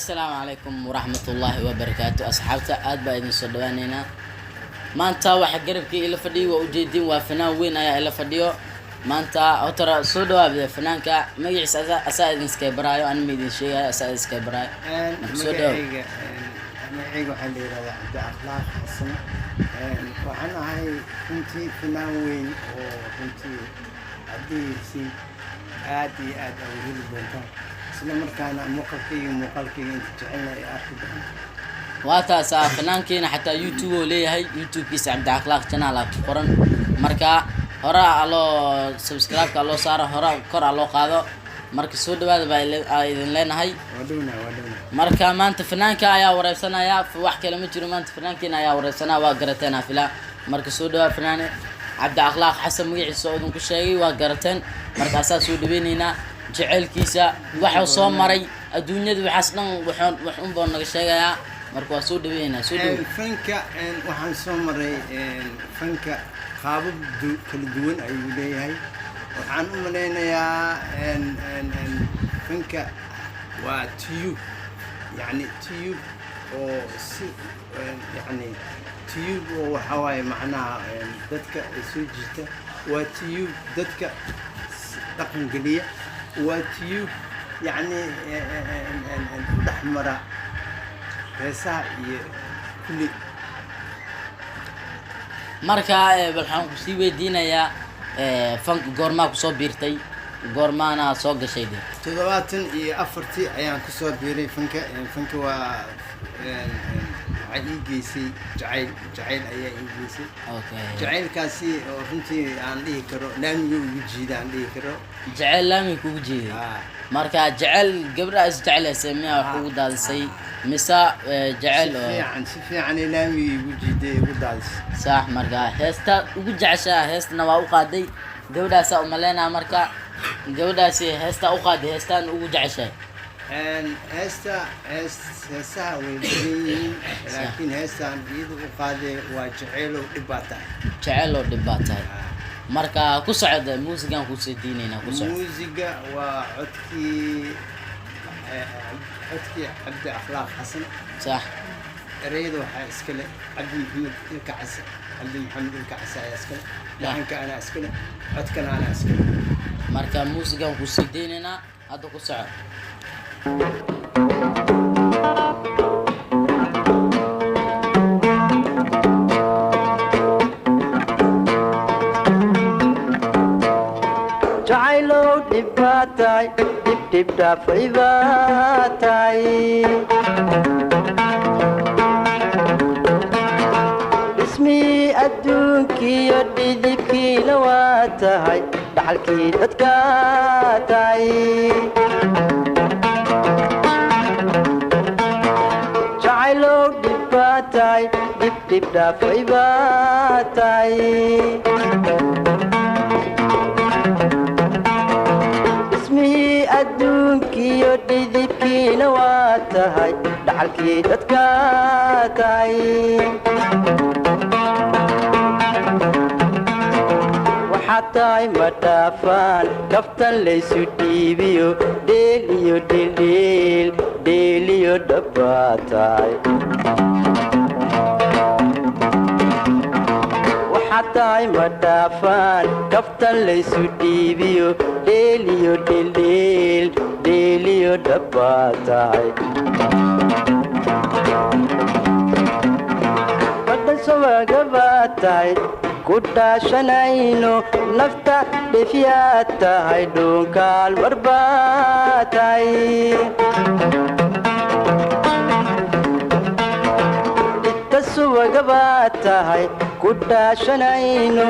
السلام عليكم ورحمة الله وبركاته أصحابتا آد با إذن صدوانينا مانتا waxa garabkii ila fadhiyo waa ujeedin waa fanaan weyn ayaa ila fadhiyo maanta otara soo dhawaabay fanaanka magaciisa asaa idin iska baraayo aan midin sheegay asaa iska baraayo soo dhawaabay magacayga waxaa la yiraahdaa Cabdi Akhlaaq Xasan waxaan ahay runtii fanaan weyn oo runtii adiisi aad iyo aad u heli doonta isla markaana muuqaalkayga inta jecelnahay arki doonta واتاسا فنانكينا حتى يوتيوب ليهي يوتيوب كيس عبد العقلاق channel قرن marka hora alo subscribe ka loo saaro hora kor alo qaado marka soo dhawaada baa idin leenahay waduna marka maanta fanaanka ayaa wareersanaya wax kale ma jiro maanta fanaankiina ayaa wareersanaa waa garateen afila marka soo dhawaad fanaane Cabdi Akhlaaq Xasan magaciisa oo ku sheegay waa garateen marka asaa soo dhaweynayna jaceelkiisa waxa soo maray adduunyada waxaas dhan waxun baa naga sheegaya marka soo dhaweeyna soo dhaweey fanka waxaan soo maray fanka qaabab kala duwan ayuu leeyahay waxaan u maleynayaa fanka waa tube yani tube oo si yani tube oo waxa waaye macnaha dadka soo jiita waa tube dadka dhaqan galiya waa tube yani dhaxmara heesaha iyo kulli marka waxaan ku sii weydiinayaa fanka goormaa ku soo biirtay goormaana soo gashay 74 ayaan ku soo biiray fanka waa waxay ii geysay jacayl ayaa ii geysay jacaylkaasi oo runtii aan dhihi karo laamiga ugu jiida aan dhihi karo jacayl laamiga ugu jiiday marka jacayl gabdha is jacaylaysa miyaa wax ugu daadisay misa jacayl si fiican laamiga ugu jiiday ugu daadisay صح marka heesta ugu jacaysa heestana waa u qaaday gabdhaas oo maleena marka gabdhaas heesta u qaaday heestan ugu jacaysa heesaha way badan laakiin heestan iyadu u qaaday waa jacayl oo dhibaatay marka ku socda muusigan ku seedinayna ku socda muusiga waa codkii Cabdi Akhlaaq Xasan صح ereyada waxaa iska leh Cabdi Maxamed Ilkacas ayaa iska leh laxanka ana iska leh codkana ana iska leh marka muusigan ku seedinayna hadda ku socda jacaylo dhibaatay dib dhaafay baatay ismi adduunkiyo dhidibkiina waa tahay dhaxalkii dadka tahay jacaylo dhibaatay dib dhaafay baatay adduunkiyo dhidibkiina waa tahay dhaxalkii dadka tahay waxaa tahay ma dhaafaan kaftan laysu dhiibiyo dheeliyo dhildhiil dheeliyo dhabbaa tahay tahay ma dhaafaan kaftan laysu dhiibiyo dheeliyo dhildhiil dheeliyo dhabbaa tahay badhan sowagabaa tahay ku dhaashanayno nafta dhefyaa tahay dhuunkaal marbaa tahay suwagabaa tahay ku dhaashanayno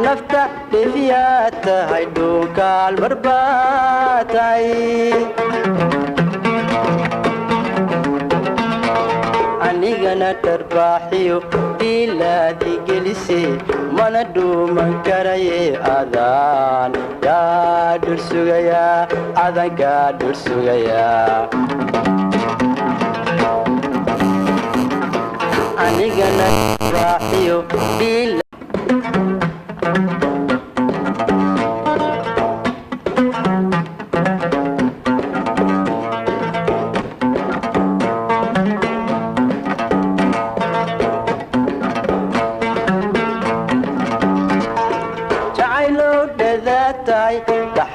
nafta dhefyaa tahay dhuunkaal marbaa tahay anigana dharbaaxiyo diilaadii gelise mana dhuuman karaye adaan kaa dhursugayaa adan kaa dhursugayaa anigana raaxiyo dhiil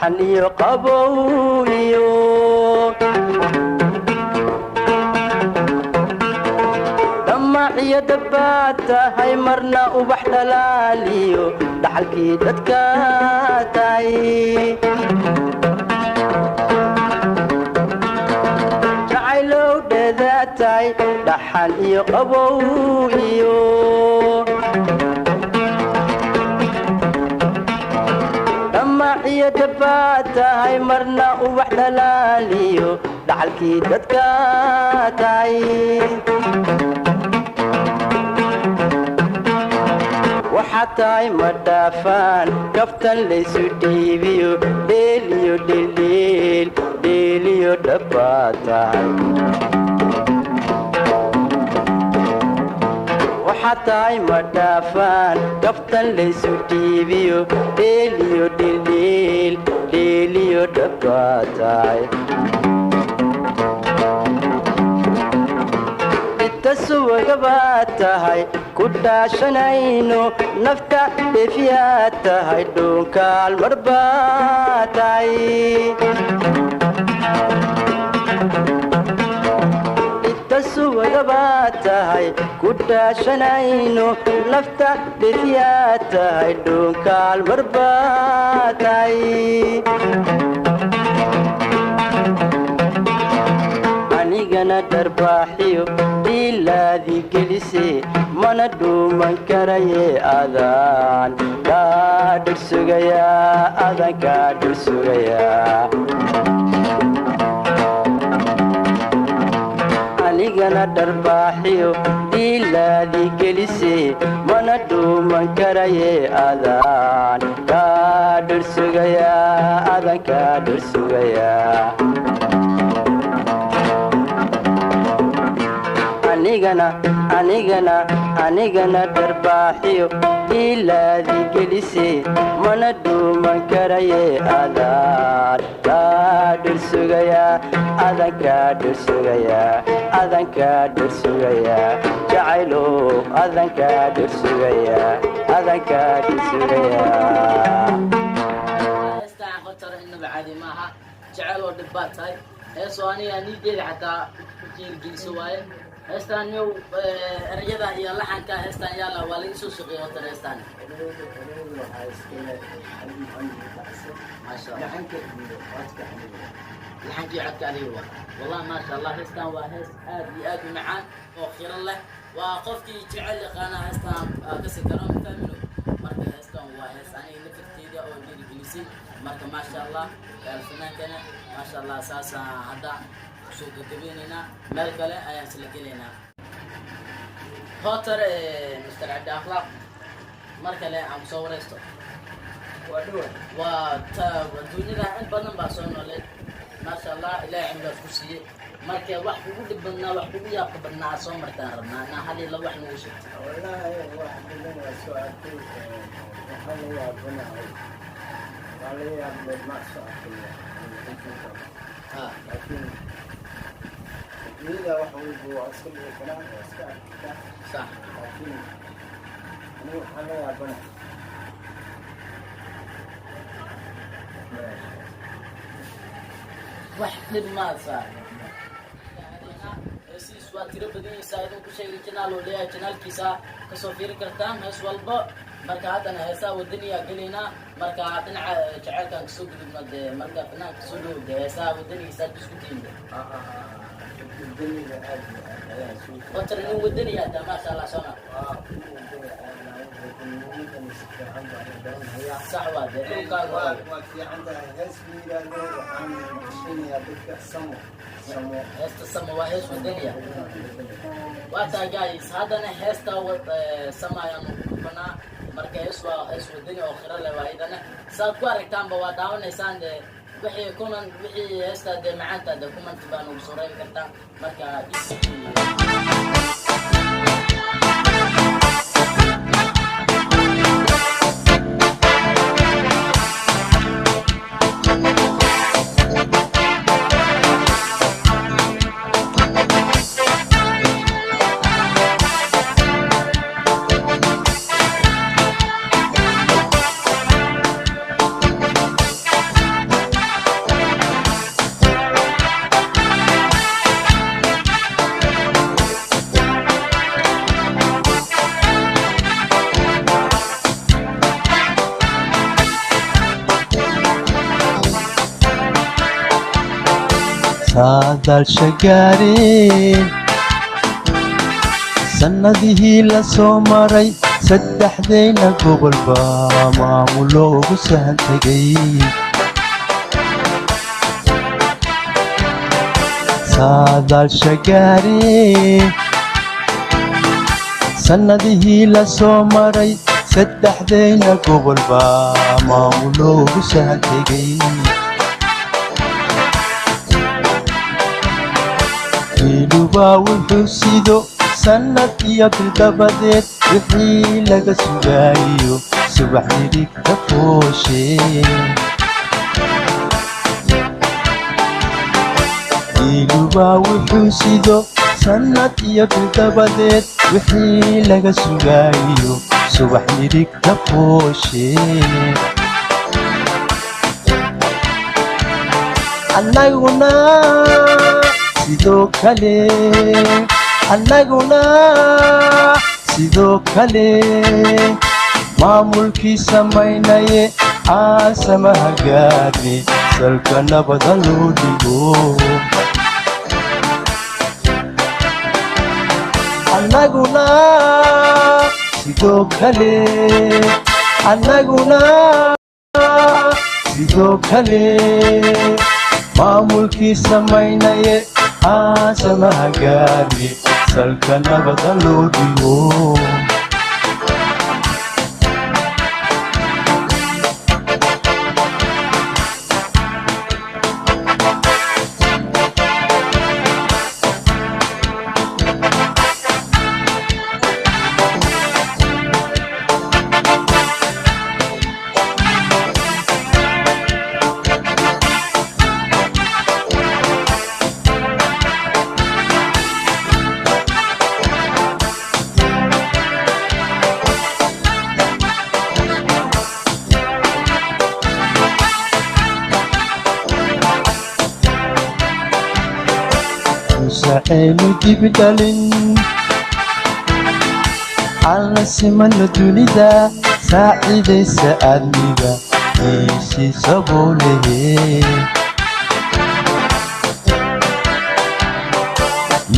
dhaxan iyo qabow iyo damaciyo dabbaad tahay marna ubax dhalaaliyo dhaxalkii dadka tahay jacaylow dheedaatay dhaxan iyo qabow iyo damaciyo dabbaad tahay marna ubax dhalaaliyo dhaxalkii dadka tahay waxaa tahay ma dhaafaan kaftan laysu dhiibiyo dheeliyo dhildhiil dheeliyo dhabbaa tahay waxaa tahay ma dhaafaan kaftan laysu dhiibiyo dheeliyo dhildhiil dheeliyo dhabbaa tahay suwagabaad tahay ku dhaashanayno nafta dheefiyaad tahay dhuunkaal marbaad tahay inta suwagabaad tahay ku dhaashanayno nafta dheefiyaad tahay dhuunkaal marbaad tahay anigana dharbaaxiyo dhiilaadii gelise mana dhuuman karaye adaan kaa dhursugayaa adan kaa dhursugayaa anigana dharbaaxiyo dhiilaadii gelise mana dhuuman karaye adaan kaa dhursugayaa adan kaa dhursugayaa anigana dharbaaxiyo dhiilaadii gelise mana dhuuman karaye adaan kaa dhursugayaa adan kaa dhursugayaa adan kaa dhursugayaa jacaylow adan kaa dhursugayaa adan kaa dhursugayaa heestaan qotara inaba caadi maaha jacayl oo dhib baad tahay heesoo aniga niideeda xataa jiirgeliso waaye heestaan yow erayada iyo laxanka heestaan yaala waa laga soo shaqeeyay hotar heestaan maasha allah laxankii codka adiga wallahi maasha allah heestaan waa hees aad iyo aad u macaan oo khiro leh waa qofkii jecel yaqaana heestaan kasi karo mafahmino marka heestaan waa hees aniga nafirteyda oo dhiirigelisay marka maasha allah fanaankana maasha allah saasaan hadda soo gabagabeynayna meel kale ayaan isla gelaynaa hotar Mr. Cabdi Akhlaaq mar kale aan soo wareysto waa dunyada in badan baa soo nooleed maasha allah ilaahay cimrigaas ku siiyey marka wax kugu dhib badnaa wax kugu yaabka badnaa soo martaan rabnaa naa hal iyo laba wax nagu sheegto wallaahi wax badan waa soo arkay waxaa la yaabanahay waa la yaabay ma soo arkay laakiin dunida wax walba waa iska dhigi karaan waa iska arki karaan sax laakiin anigu waxaa la yaabanahay wax dhib maa saar siis waa tiro badanaysaa idin ku sheegay janaal oo leeyahay janaalkiisa kasoo fiiri kartaan hees walba marka haddana heesaa wadaniyaa gelaynaa marka dhinaca jaceylkaan kasoo gudubna dee marka fanaanka soo dhow dee heesaa wadanigiisa aad isku tiimda hotar nin wadaniyaa daa maasha allah soona sax waa dee dhulkaaga waa fiican tahay hees la yidhaahdo waxaan gashanayaa dadka samo heesta sama waa hees wadaniya waa taa guys haddana heesta sama ayaanu kubanaa marka hees waa hees wadani oo khiro leh waa idana saad ku aragtaanba waa daawanaysaan dee wixii heesta dee macaanta dee kumanti baa nagu soo reebi kartaan marka saadaasha gaareen sannadihii la soo maray saddexdayna gobolba maamul loogu sahan tegay saadaasha gaareen sannadihii la soo maray saddexdayna gobolba maamul loogu sahan tegay wiilubaa wuxuu sido sannad iyo bil dabadeed wixii laga sugaayo subax midigta fooshe wiilubaa wuxuu sido sannad iyo bil dabadeed wixii laga sugaayo subax midigta fooshe annaguna sidoo kale annaguna sidoo kale maamulkii samaynaye caasamaha gaarne salka nabada loo dhigo annaguna sidoo kale annaguna sidoo kale maamulkii samaynaye caasamaha gaarne salka nabada loo dhigo aynu dib dhalin alla simana dunida saacidaysa aadmiga kiisii saboolehe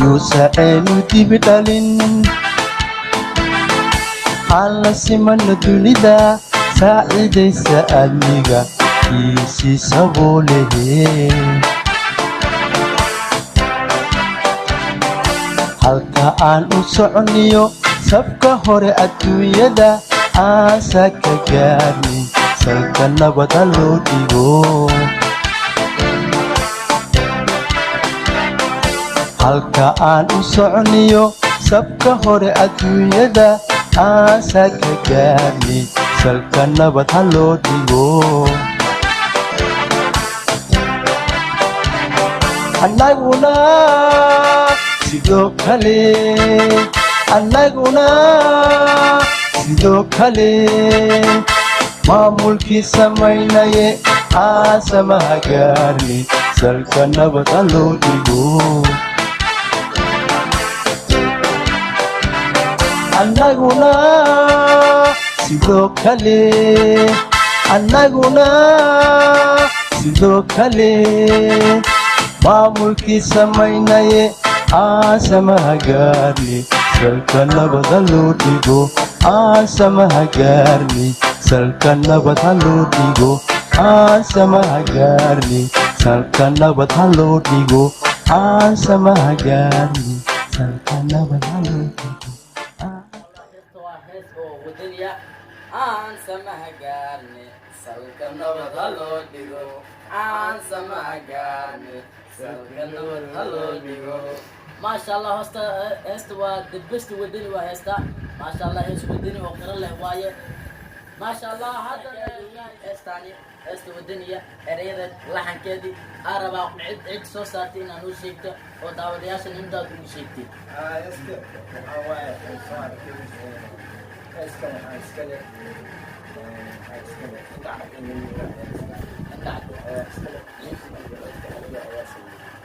yuusa aynu dib dhalin alla simana dunida saacidaysa aadmiga kiisii saboolehe halka aan u soconiyo safka hore adduunyada aasaa ka gaarni salka nabada loo dhigo halka aan u soconiyo safka hore adduunyada aasaa ka gaarni salka nabad ha loo dhigo annaguna sidoo kale annaguna sidoo kale maamulkii samaynaye caasamaha gaarne salka nabada loo dhigo annaguna sidoo kale annaguna sidoo kale maamulkii samaynaye caasamaha gaarne salka nabada loo dhigo caasamaha gaarne salka nabad ha loo dhigo caasamaha gaarne salka nabad ha loo dhigo caasamaha gaarne salka nabad ha loo dhigo aan samaha gaarne salka nabad ha loo dhigo aan samaha gaarne salka nabad ha loo dhigo maasha allah heesta waa the best wadani waa heesta maasha allah hees wadani oo qira leh waaye maasha allah hadda heestaani heesta wadaniya ereyada laxankeedii aa rabaa cid soo saartay inaan u sheegto oo daawadayaashan intaad ugu sheegtay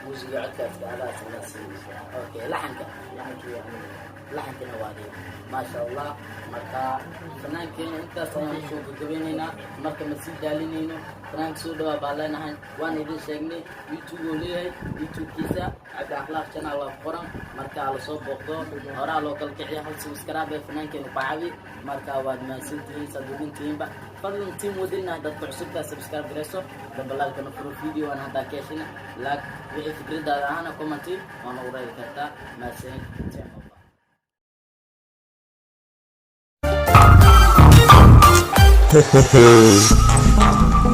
موسيقى عدت على اوكي لحنك laxankana waa adiga maasha allah marka fanaankeena intaas ayaan usoo gabagabaynaynaa marka ma sii daalinayno fanaanka soo dhawaa baan leenahay waan idin sheegnay youtube oo leeyahay youtube-kiisa cabdi akhlaaq channel waa ku qoran marka la soo booqdo horaa loo kala kiciya hal subscribe ee fanaankeena ku caawi marka waad mahadsantihiin saduulintihiinba fadlan tiim wadina dadka cusubtaa subscribe garayso dambalaalkana furo video aan haddaa ka heshina laag wixii fikradaada ahana commenti waana u reebi kartaa mahadsanid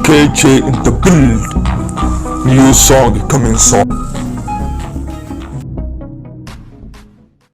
KJ in the build. New song coming soon.